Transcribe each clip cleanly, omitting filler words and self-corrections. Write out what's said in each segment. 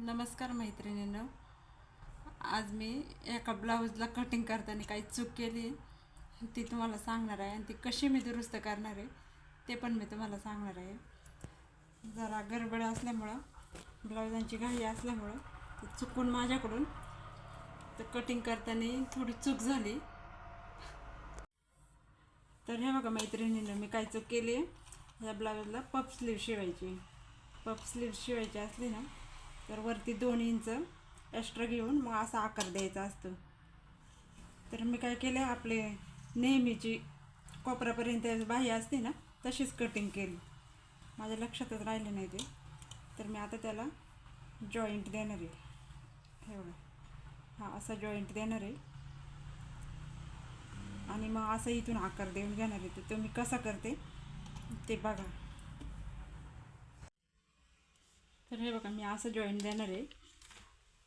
नमस्कार मैत्रिणींनो. आज मी एका ब्लाऊजला कटिंग करताना काही चूक केली ती तुम्हाला सांगणार आहे आणि ती कशी मी दुरुस्त करणार आहे ते पण मी तुम्हाला सांगणार आहे. जरा गडबड असल्यामुळं, ब्लाऊजांची घाई असल्यामुळं ते चुकून माझ्याकडून तर कटिंग करताना थोडी चूक झाली. तर हे बघा मैत्रिणींनो, मी काय चूक केली आहे. या ब्लाऊजला पफ स्लीव शिवायची असली ना तर वरती 2 इंच एक्स्ट्रा घेऊन मग असा आकार द्यायचा असतो. तर मी काय केलं, आपले नेहमीची कोपरापर्यंत बाही असते ना तशीच कटिंग केली. माझ्या लक्षातच राहिलं नाही ते. तर मी आता त्याला जॉईंट देणार आहे. हे बघा, हा असा जॉईंट देणार आहे आणि मग असं इथून आकार देऊन घेणार आहे. तर तुम्ही कसा करते ते बघा. तर हे बघा, मी असं जॉईंट देणार आहे.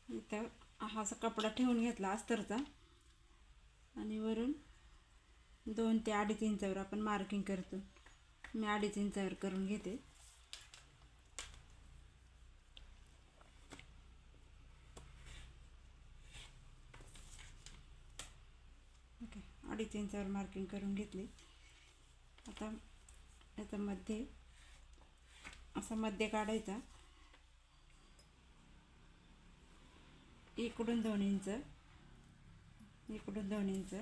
इथं हा असा कपडा ठेवून घेतला अस्तरचा आणि वरून 2 ते 2.5 इंचावर आपण मार्किंग करतो. मी 2.5 इंचावर करून घेते. ओके, 2.5 इंचावर मार्किंग करून घेतली. आता याचा मध्ये असा मध्ये काढायचा. इकडून 2 इंच, इकडून 2 इंच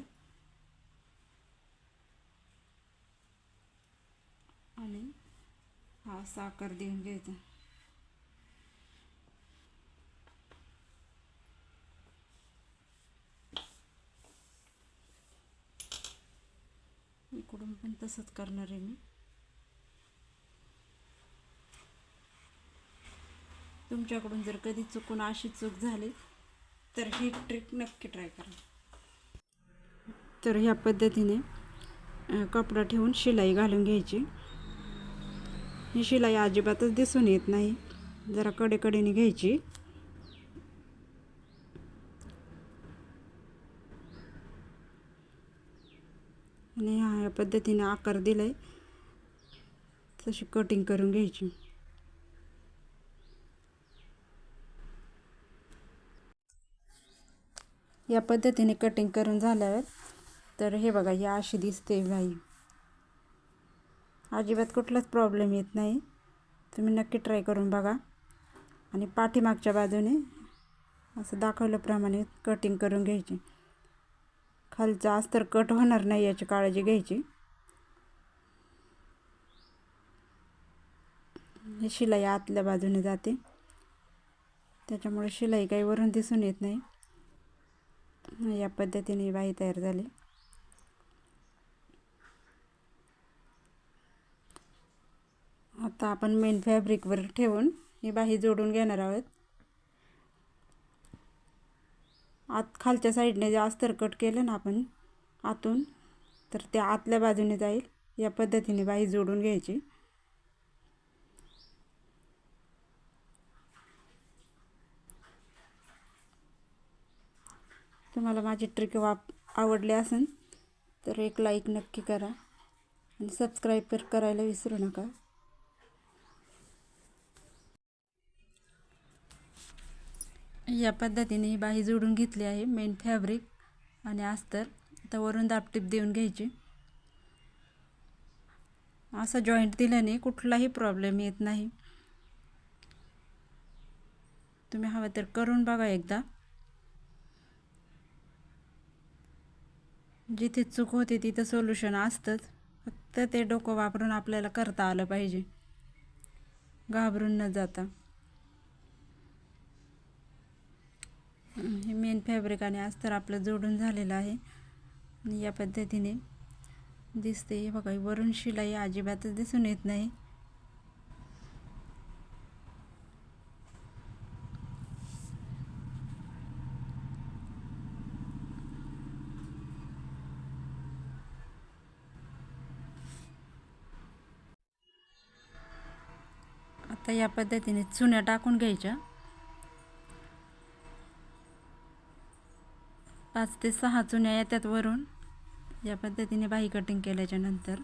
आणि हा असा आकार देऊन घ्यायचा. इकडून पण तसंच करणार आहे मी. तुमच्याकडून जर कधी चुकून अशी चूक झाली तर ही ट्रिक नक्की ट्राय करा. तर ह्या पद्धतीने कपडा ठेवून शिलाई घालून घ्यायची. ही शिलाई अजिबातच दिसून येत नाही, जरा कडेकडेने घ्यायची. आणि ह्या पद्धतीने आकार दिलाय तशी कटिंग करून घ्यायची. या पद्धतीने कटिंग करून झाल्यावर तर हे बघा, ही अशी दिसते बाई. अजिबात कुठलाच प्रॉब्लेम येत नाही. तुम्ही नक्की ट्राय करून बघा. आणि पाठीमागच्या बाजूने असं दाखवल्याप्रमाणे कटिंग करून घ्यायची. खालचा अस्तर कट होणार नाही याची काळजी घ्यायची. ही शिलाई आतल्या बाजूने जाते, त्याच्यामुळे शिलाई काही वरून दिसून येत नाही. या पद्धतीने बाही तयार झाली. आता आपण मेन फॅब्रिकवर ठेवून ही बाही जोडून घेणार आहोत. आत खालच्या साईडने जे अस्तर कट केलं ना आपण आतून, तर ते आतल्या बाजूने जाईल. या पद्धतीने बाही जोडून घ्यायची. तुम्हाला माझी ट्रिक आवडली असेल तर एक लाईक नक्की करा आणि सबस्क्राईब करायला विसरू नका. या पद्धतीने बाही जोडून घेतली आहे, मेन फॅब्रिक आणि अस्तर. आता वरून दाबटीप देऊन घ्यायची. असं जॉईंट दिल्याने कुठलाही प्रॉब्लेम येत नाही. तुम्ही हवं तर करून बघा एकदा. जिथे चूक होते तिथं सोल्युशन असतंच, फक्त ते डोकं वापरून आपल्याला करता आलं पाहिजे, घाबरून न जाता. हे मेन फॅब्रिक आणि अस्तर आपलं जोडून झालेलं आहे आणि या पद्धतीने दिसते. हे बघा, वरून शिलाई अजिबातच दिसून येत नाही. आता या पद्धतीने चुन्या टाकून घ्यायच्या. 5 ते 6 चुन्या येतात वरून. या पद्धतीने बाही कटिंग केल्याच्या नंतर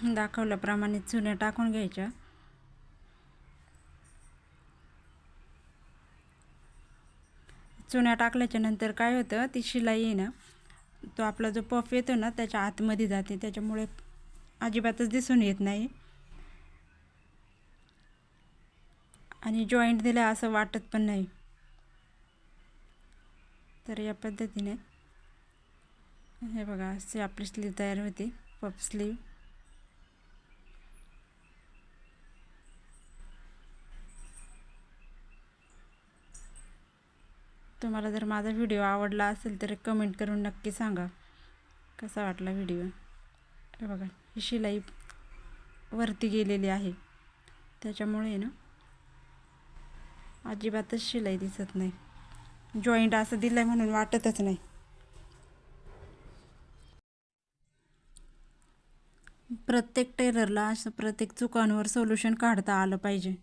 दाखवल्याप्रमाणे चुन्या टाकून घ्यायच्या. चुन्या टाकल्याच्या नंतर काय होतं, ती शिलाई आहे ना, तो आपला जो पफ येतो ना त्याच्या आतमध्ये जाते, त्याच्यामुळे अजिबातच दिसून येत नाही आणि जॉईंट दिला असं वाटत पण नाही. तर या पद्धतीने हे बघा, अशी आपली स्लीव तयार होते, पफ स्लीव. तुम्हाला जर माझा व्हिडिओ आवडला असेल तर कमेंट करून नक्की सांगा कसा वाटला व्हिडिओ. हे बघा, ही शिलाई वरती गेलेली आहे, त्याच्यामुळे ना अजिबातच शिलाई दिसत नाही. जॉईंट असं दिलं आहे म्हणून वाटतच नाही. प्रत्येक टेलरला असं प्रत्येक चुकांवर सोल्युशन काढता आलं पाहिजे.